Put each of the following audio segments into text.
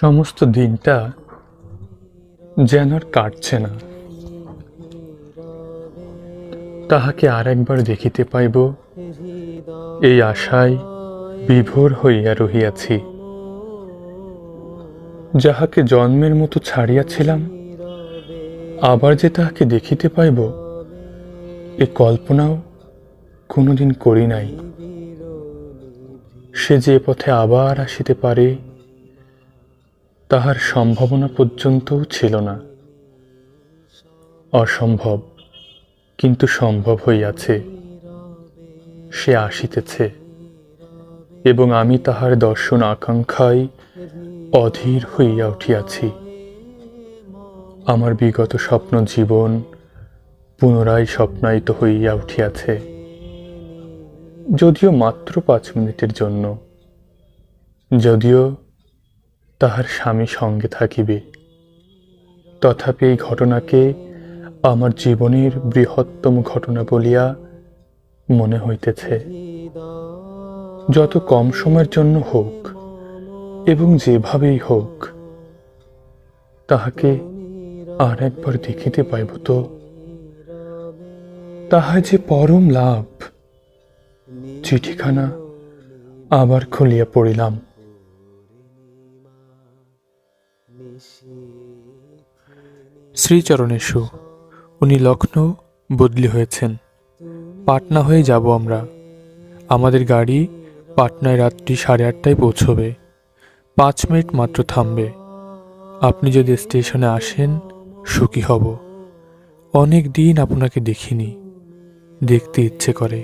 সমস্ত দিনটা যেন আর কাটছে না। তাহাকে আর একবার দেখিতে পাইব এই আশায় বিভোর হইয়া রহিয়াছি। যাহাকে জন্মের মতো ছাড়িয়াছিলাম, আবার যে তাহাকে দেখিতে পাইব এ কল্পনাও কোনোদিন করি নাই। সে যে পথে আবার আসিতে পারে তাহার সম্ভাবনা পর্যন্তও ছিল না। অসম্ভব কিন্তু সম্ভব হইয়াছে। সে আসিতেছে এবং আমি তাহার দর্শন আকাঙ্ক্ষায় অধীর হইয়া উঠিয়াছি। আমার বিগত স্বপ্ন জীবন পুনরায় স্বপ্নায়িত হইয়া উঠিয়াছে, যদিও মাত্র 5 মিনিটের জন্য, যদিও তাহার স্বামী সঙ্গে থাকিবে। তথাপি এই ঘটনাকে আমার জীবনের বৃহত্তম ঘটনা বলিয়া মনে হইতেছে। যত কম সময়ের জন্য হোক এবং যেভাবেই হোক, তাহাকে আর একবার দেখিতে পাইব তো। তাহা যে পরম লাভ। চিঠিখানা আবার খুলিয়া পড়িলাম। শ্রীচরণেশু, উনি লখনৌ বদলি হয়েছেন। পাটনা হয়ে যাব আমরা। আমাদের গাড়ি পাটনায় রাত্রি 8:30টায় পৌঁছবে। 5 মিনিট মাত্র থামবে। আপনি যদি স্টেশনে আসেন সুখী হব। অনেক দিন আপনাকে দেখিনি, দেখতে ইচ্ছে করে।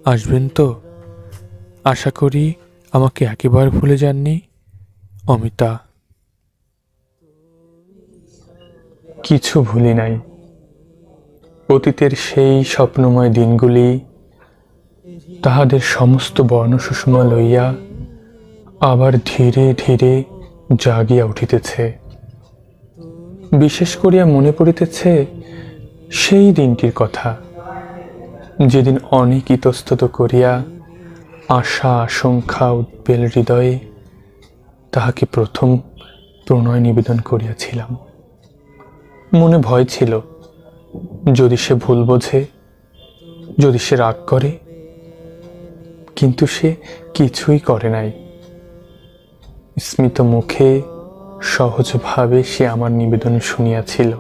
আসবেন তো? আশা করি আমাকে একেবারে ভুলে যাননি। অমিতা। কিছু ভুলি নাই। অতীতের সেই স্বপ্নময় দিনগুলি তাহাদের সমস্ত বর্ণসুষমা লইয়া আবার ধীরে ধীরে জাগিয়া উঠিতেছে। বিশেষ করিয়া মনে পড়িতেছে সেই দিনটির কথা, যেদিন অনেক ইতস্তত করিয়া আশা আশঙ্কা উদ্বেল হৃদয়ে তাহাকে প্রথম প্রণয় নিবেদন করিয়াছিলাম। মনে ভয় ছিল, যদি সে ভুল বোঝে, যদি সে রাগ করে। কিন্তু সে কিছুই করে নাই। স্মিত মুখে সহজভাবে সে আমার নিবেদন শুনিয়াছিল।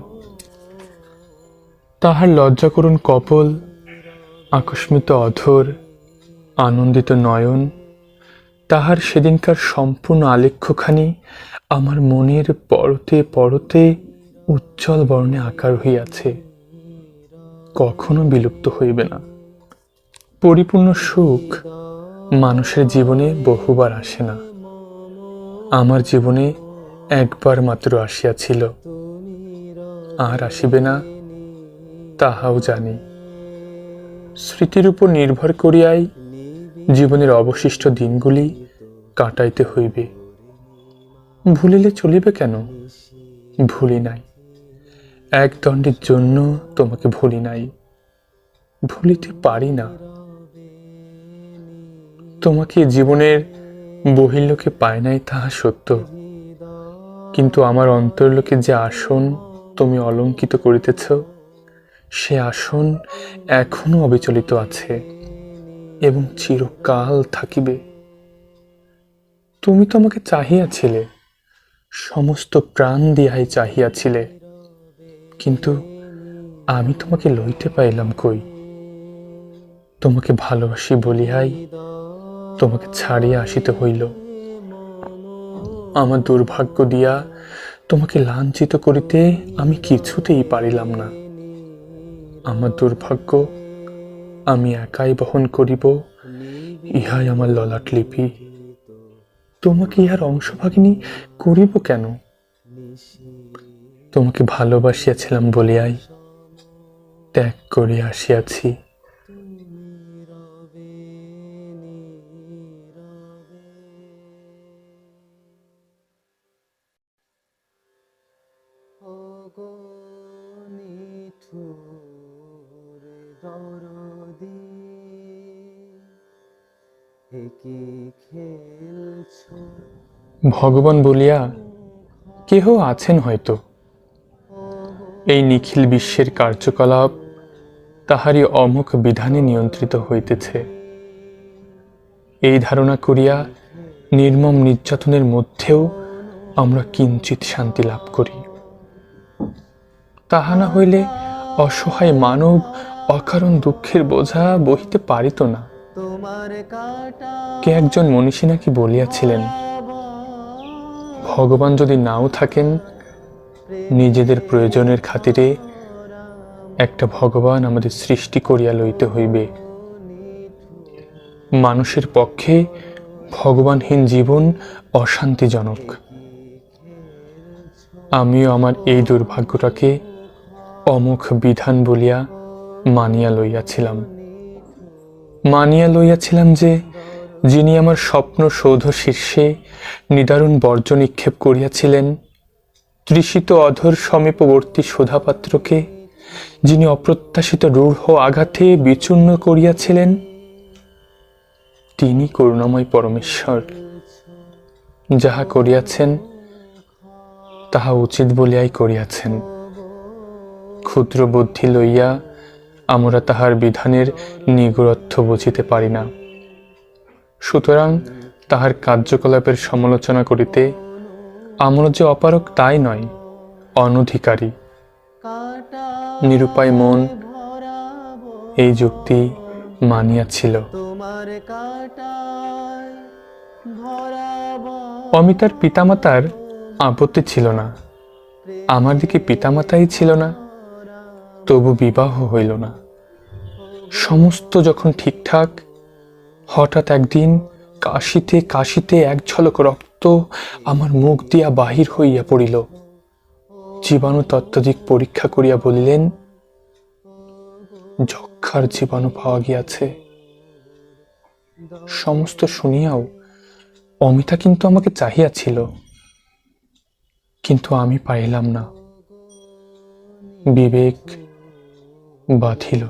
তাহার লজ্জাকরুণ কপল, আকস্মিত অধর, আনন্দিত নয়ন, তাহার সেদিনকার সম্পূর্ণ আলেখ্যখানি আমার মনের পরতে পরতে উজ্জ্বল বর্ণে আকার হইয়াছে। কখনো বিলুপ্ত হইবে না। পরিপূর্ণ সুখ মানুষের জীবনে বহুবার আসে না। আমার জীবনে একবার মাত্র আসিয়াছিল, আর আসিবে না তাহাও জানি। স্মৃতির উপর নির্ভর করিয়াই জীবনের অবশিষ্ট দিনগুলি কাটাইতে হইবে। ভুলিলে চলিবে কেন? ভুলি নাই। এক দণ্ডের জন্য তোমাকে ভুলি নাই, ভুলিতে পারি না। তোমাকে জীবনের বহির্লোকে পায় নাই তাহা সত্য, কিন্তু আমার অন্তর্লোকে যে আসন তুমি অলঙ্কিত করিতেছ, সে আসন এখনো অবিচলিত আছে এবং চিরকাল থাকিবে। তুমি তো আমাকে চাহিয়াছিলে, সমস্ত প্রাণ দিয়াই চাহিয়াছিলে, কিন্তু আমি তোমাকে লইতে পাইলাম কই? তোমাকে ভালোবাসি বলিয়াই তোমাকে ছাড়িয়া আসিতে হইল। আমার দুর্ভাগ্য দিয়া তোমাকে লাঞ্ছিত করিতে আমি কিছুতেই পারিলাম না। আমার দুর্ভাগ্য আমি একাই বহন করিব, ইহাই আমার ললাট লিপি। তোমাকে ইহার অংশভাগিনী করিব কেন? তোমাকে ভালোবাসিয়াছিলাম বলিয়াই ত্যাগ করিয়া আসিয়াছি। ভগবান বলিয়া কেহ আছেন হয়তো, এই নিখিল বিশ্বের কার্যকলাপ তাহারই অমুক বিধানে নিয়ন্ত্রিত হইতেছে, এই ধারণা করিয়া নির্মম নির্যাতনের মধ্যেও আমরা কিঞ্চিৎ শান্তি লাভ করি। তাহা না হইলে অসহায় মানব অকারণ দুঃখের বোঝা বহিতে পারিত না। কে একজন মনীষী নাকি বলিয়াছিলেন, ভগবান যদি নাও থাকেন, নিজেদের প্রয়োজনের খাতিরে একটা ভগবান আমাদের সৃষ্টি করিয়া লইতে হইবে। মানুষের পক্ষে ভগবানহীন জীবন অশান্তিজনক। আমিও আমার এই দুর্ভাগ্যটাকে অমুখ বিধান বলিয়া মানিয়া লইয়াছিলাম যে যিনি আমার স্বপ্ন সৌধ শীর্ষে নিদারুণ বর্জ্য নিক্ষেপ করিয়াছিলেন, তৃষিত অধর সমীপবর্তী সুধাপাত্রকে যিনি অপ্রত্যাশিত রূঢ় আঘাতে বিচূর্ণ করিয়াছিলেন, তিনি করুণাময় পরমেশ্বর। যাহা করিয়াছেন তাহা উচিত বলিয়াই করিয়াছেন। ক্ষুদ্র বুদ্ধি লইয়া আমরা তাহার বিধানের নিগূঢ়ত্ব বুঝিতে পারি না। সুতরাং তাহার কার্যকলাপের সমালোচনা করিতে আমরা যে অপারক তাই নয়, অনধিকারী। নিরুপায় মন এই যুক্তি মানিয়াছিল। অমিতার পিতামাতার আপত্তি ছিল না, আমার দিকে পিতামাতাই ছিল না, তবু বিবাহ হইল না। সমস্ত যখন ঠিকঠাক, হঠাৎ একদিন কাশিতে কাশিতে এক ঝলক রক্ত আমার মুখ দিয়া বাহির হইয়া পড়িল। জীবাণু তত্ত্বদিক পরীক্ষা করিয়া বলিলেন, যক্ষার জীবাণু পাওয়া গিয়াছে। সমস্ত শুনিয়াও অমিতা কিন্তু আমাকে চাহিয়াছিল, কিন্তু আমি পাইলাম না। বিবেক বাঁধিল।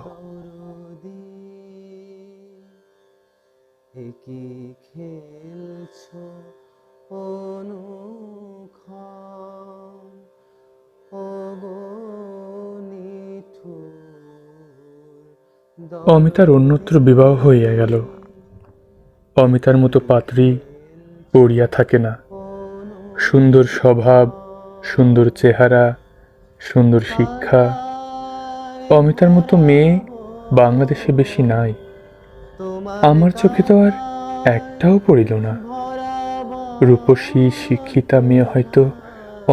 কি খেলছো অনুক্ষণ, ওগো নিঠুর অমিতার অন্যত্র বিবাহ হইয়া গেল। অমিতার মতো পাত্রী পড়িয়া থাকে না। সুন্দর স্বভাব, সুন্দর চেহারা, সুন্দর শিক্ষা, অমিতার মতো মেয়ে বাংলাদেশে বেশি নাই। আমার চোখে তো আর একটাও পড়িল না। রূপসী শিক্ষিতা মেয়ে হয়তো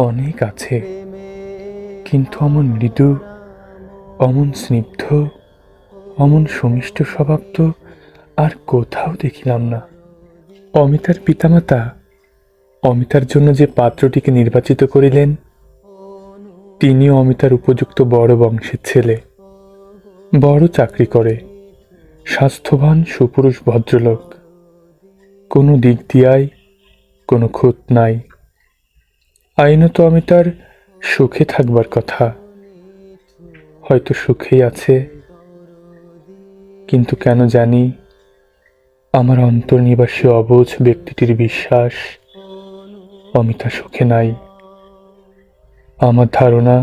অনেক আছে, কিন্তু অমন মৃদু, অমন স্নিগ্ধ, অমন সুমিষ্ট স্বভাব তো আর কোথাও দেখিলাম না। অমিতার পিতামাতা অমিতার জন্য যে পাত্রটিকে নির্বাচিত করিলেন, তিনিও অমিতার উপযুক্ত বড় বংশের ছেলে। বড় চাকরি করে, স্বাস্থ্যবান সুপুরুষ ভদ্রলোক। কোনো দিক দিয়াই কোনো খুঁত নাই। আইনত অমিতার সুখে থাকবার কথা, হয়তো সুখেই আছে, কিন্তু কেন জানি আমার অন্তর্নিবাসী অবুঝ ব্যক্তিটির বিশ্বাস অমিতা সুখে নাই। আমার ধারণা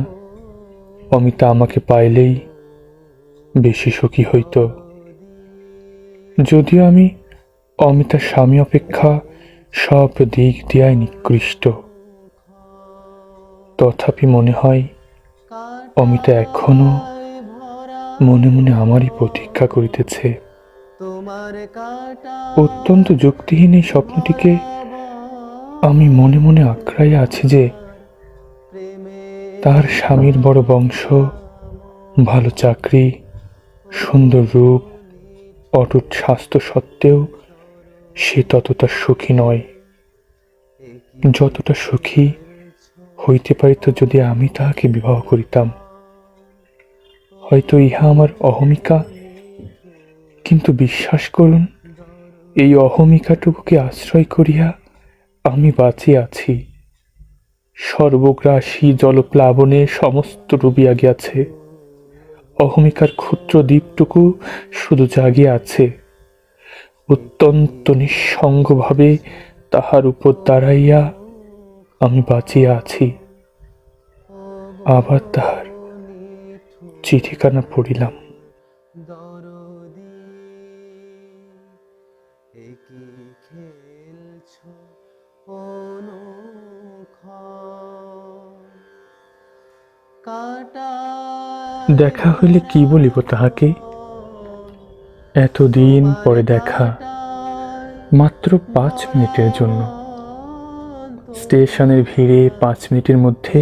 অমিতা আমাকে পাইলেই বেশি সুখী হইত। যদিও আমি অমিতার স্বামী অপেক্ষা সব দিক দিয়াই নিকৃষ্ট, তথাপি মনে হয় অমিতা এখনো মনে মনে আমারই প্রতীক্ষা করিতেছে। অত্যন্ত যুক্তিহীন এই স্বপ্নটিকে আমি মনে মনে আঁকড়াইয়া আছি যে তার স্বামীর বড় বংশ, ভালো চাকরি, সুন্দর রূপ, অটুট স্বাস্থ্য সত্ত্বেও সে ততটা সুখী নয় যতটা সুখী হইতে পারিত যদি আমি তাহাকে বিবাহ করিতাম। হয়তো ইহা আমার অহমিকা, কিন্তু বিশ্বাস করুন, এই অহমিকাটুকুকে আশ্রয় করিয়া আমি বাঁচিয়া আছি। সর্বগ্রাসী জলপ্লাবনে সমস্ত ডুবিয়া গিয়াছে, অহমিকার ক্ষুদ্র দ্বীপটুকু শুধু জাগিয়া আছে। অত্যন্ত নিঃসঙ্গভাবে তাহার উপর দাঁড়াইয়া আমি বাঁচিয়া আছি। আবার তাহার চিঠিখানা পড়িলাম। দরদি একই খেলছো অনুক্ষণ কাটা দেখা হইলে কি বলিব তাহাকে? এতদিন পরে দেখা, মাত্র 5 মিনিটের জন্য। স্টেশনের ভিড়ে 5 মিনিটের মধ্যে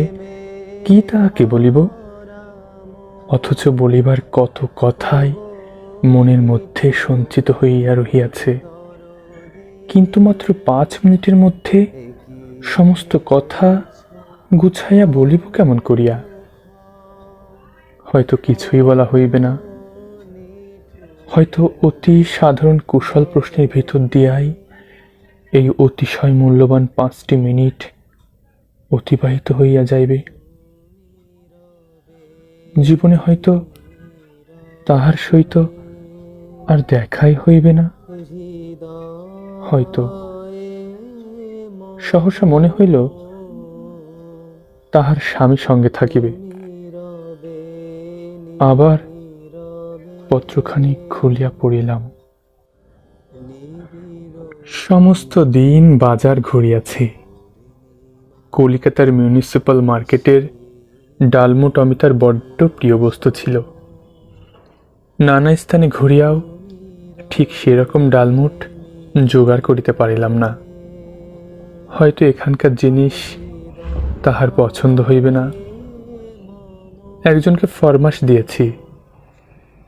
কি তাহাকে বলিব? অথচ বলিবার কত কথাই মনের মধ্যে সঞ্চিত হইয়া রহিয়াছে, কিন্তু মাত্র 5 মিনিটের মধ্যে সমস্ত কথা গুছাইয়া বলিব কেমন করিয়া? হয়তো কিছুই বলা হইবে না, হয়তো অতি সাধারণ কুশল প্রশ্নের ভিতর দিয়াই এই অতিশয় মূল্যবান 5টি মিনিট অতিবাহিত হইয়া যাইবে। জীবনে হয়তো তাহার সহিত আর দেখাই হইবে না। হয়তো সহসা মনে হইল তাহার স্বামী সঙ্গে থাকিবে। আবার পত্রখানি খুলিয়া পড়িলাম। সমস্ত দিন বাজার ঘুরিয়াছি। কলিকাতার মিউনিসিপ্যাল মার্কেটের ডালমুট অমিতার বড্ড প্রিয় বস্তু ছিল। নানা স্থানে ঘুরিয়াও ঠিক সেরকম ডালমুট জোগাড় করিতে পারিলাম না। হয়তো এখানকার জিনিস তাহার পছন্দ হইবে না। একজনকে ফরমাশ দিয়েছি,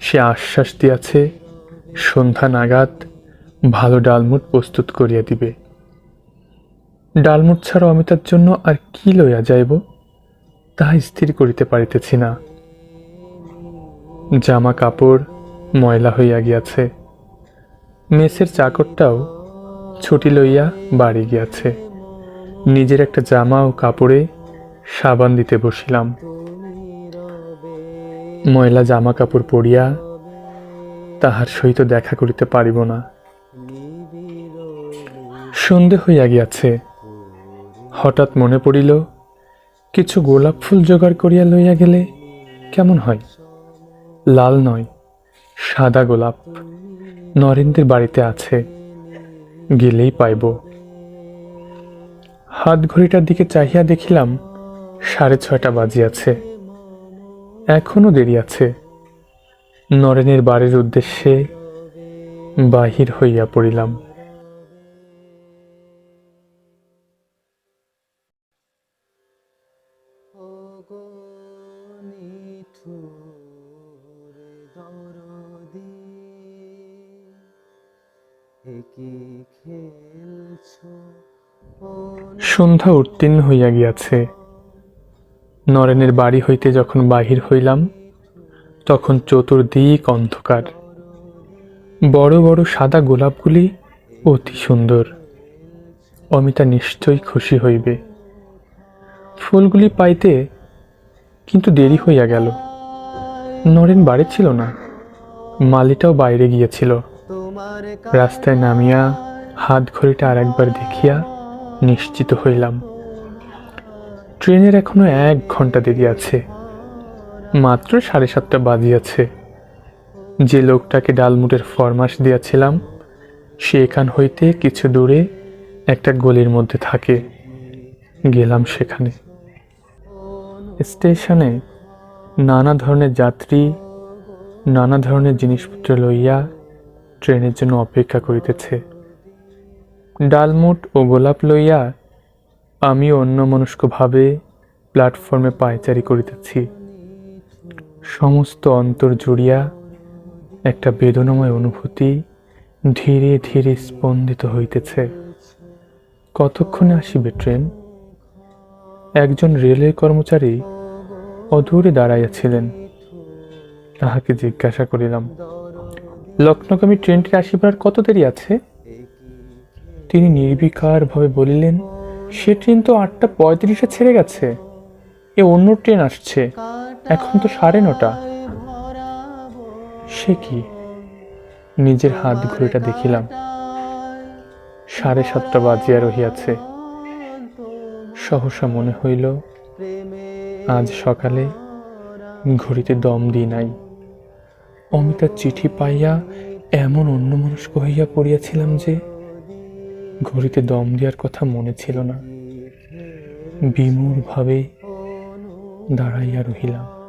সে আশ্বাস দিয়াছে সন্ধ্যা নাগাদ ভালো ডালমুট প্রস্তুত করিয়া দিবে। ডালমুট ছাড়া অমিতার জন্য আর কি লইয়া যাইব তাহা স্থির করিতে পারিতেছি না। জামা কাপড় ময়লা হইয়া গিয়াছে। মেসের চাকরটাও ছুটি লইয়া বাড়ি গিয়াছে। নিজের একটা জামা ও কাপড়ে সাবান দিতে বসিলাম। ময়লা জামা কাপড় পরিয়া তাহার সহিত দেখা করিতে পারিব না। সন্ধে হইয়া গিয়াছে। হঠাৎ মনে পড়িল কিছু গোলাপ ফুল জোগাড় করিয়া লইয়া গেলে কেমন হয়? লাল নয়, সাদা গোলাপ নরেন্দ্রের বাড়িতে আছে, গেলেই পাইব। হাত ঘড়িটার দিকে চাহিয়া দেখিলাম 6:30 বাজিয়াছে। এখনো দেরি আছে। নরেনের বাড়ির উদ্দেশ্যে বাহির হইয়া পড়িলাম। ওগো নিঠুর দরদি একই খেলছো সন্ধ্যা উত্তীর্ণ হইয়া গিয়াছে। নরেনের বাড়ি হইতে যখন বাহির হইলাম তখন চতুর্দিক অন্ধকার। বড় বড় সাদা গোলাপগুলি অতি সুন্দর। অমিতা নিশ্চয়ই খুশি হইবে। ফুলগুলি পাইতে কিন্তু দেরি হইয়া গেল। নরেন বাড়ি ছিল না, মালিটাও বাইরে গিয়েছিল। তোমার রাস্তায় নামিয়া হাত ঘড়িটা আর একবার দেখিয়া নিশ্চিত হইলাম ট্রেনের এখনো 1 ঘন্টা দেরি আছে। মাত্র 7:30 বাজিয়াছে। যে লোকটাকে ডালমুটের ফরমাশ দিয়াছিলাম সে এখান হইতে কিছু দূরে একটা গলির মধ্যে থাকে। গেলাম সেখানে। স্টেশনে নানা ধরনের যাত্রী নানা ধরনের জিনিসপত্র লইয়া ট্রেনের জন্য অপেক্ষা করিতেছে। ডালমুট ও গোলাপ লইয়া আমি অন্যমনস্কভাবে প্ল্যাটফর্মে পায়চারি করিতেছি। সমস্ত অন্তর জুড়িয়া একটা বেদনাময় অনুভূতি ধীরে ধীরে স্পন্দিত হইতেছে। কতক্ষণে আসিবে ট্রেন? একজন রেলওয়ে কর্মচারী অদূরে দাঁড়াইয়াছিলেন। তাহাকে জিজ্ঞাসা করিলাম, লখনৌগামী ট্রেনটির আসিবার কত দেরি আছে? তিনি নির্বিকারভাবে বলিলেন, সে ট্রেন তো 8:35 ছেড়ে গেছে। এ অন্য ট্রেন আসছে, এখন তো 9:30। সে কি? নিজের হাত ঘড়িটা দেখিলাম, 7:30 বাজিয়া রহিয়াছে। সহসা মনে হইল আজ সকালে ঘড়িতে দম দিই নাই। অমিতার চিঠি পাইয়া এমন অন্যমনস্ক হইয়া পড়িয়াছিলাম যে ঘড়িতে দম দেওয়ার কথা মনে ছিল না। বিমূঢ়ভাবে দাঁড়াইয়া রহিলাম।